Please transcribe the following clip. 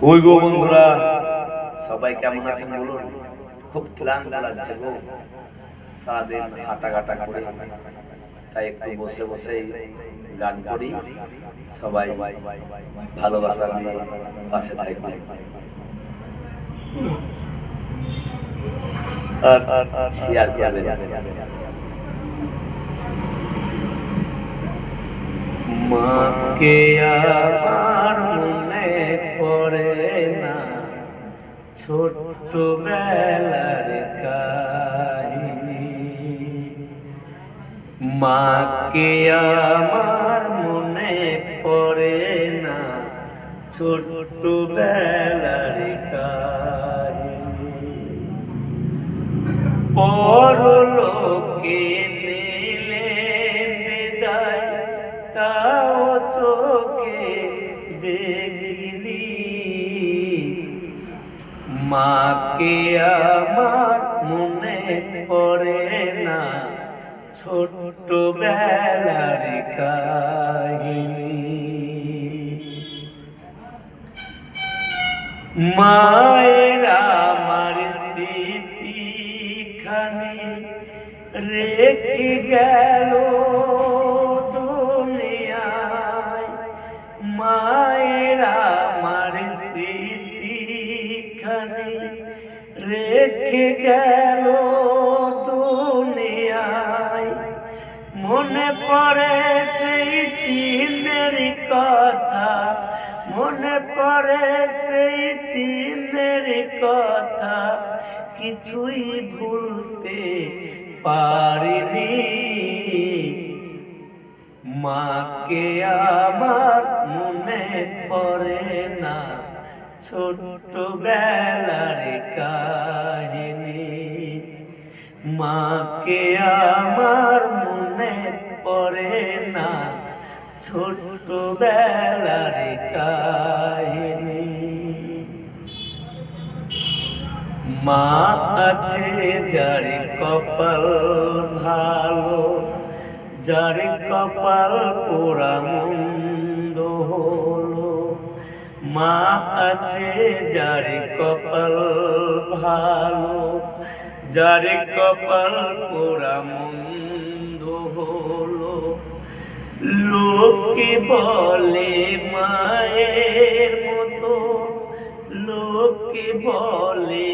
ওই গো বন্ধুরা, সবাই কেমন আছেন বলুন? খুব ক্লান্ত লাগছে গো, সারাদিন হাঁটাঘাটা করে। তাই একটু বসে বসে গান করি। সবাই ভালোবাসা দিয়ে পাশে থাকবে। আর শেয়ার করবেন। মাকে আমার মনে পড়ে না, ছোট্টবেলার কাহিনী। মাকে আমার মনে পড়ে না, ছোট্টবেলার কাহিনী। পরলোকে নিলেন বিদায়, তাও চোখে দেখিনি। মাকে আমার মনে পড়ে না, ছোট্টবেলার কাহিনী। মায়ের আমার স্মৃতিখানি রেখে গেল দুনিয়ায়। মায়ের আমার স্মৃতিখানি রেখে গেল দুনিয়ায়। মনে পড়ে সেই দিনের কথা, মনে পড়ে সেই দিনের কথা, কিছুই ভুলতে পারিনি। মাকে আমার মনে পড়ে না, ছোট্টবেলার কাহিনী। মাকে আমার মনে পড়ে না, ছোট্টবেলার কাহিনী। মা আছে যার কপাল ভালো, যার কপাল পোড়া মন্দ হলো। মা আছে যার কপাল ভালো, যার কপাল পোড়া মন্দ হলো। লোকে বলে মায়ের মতো, লোকে বলে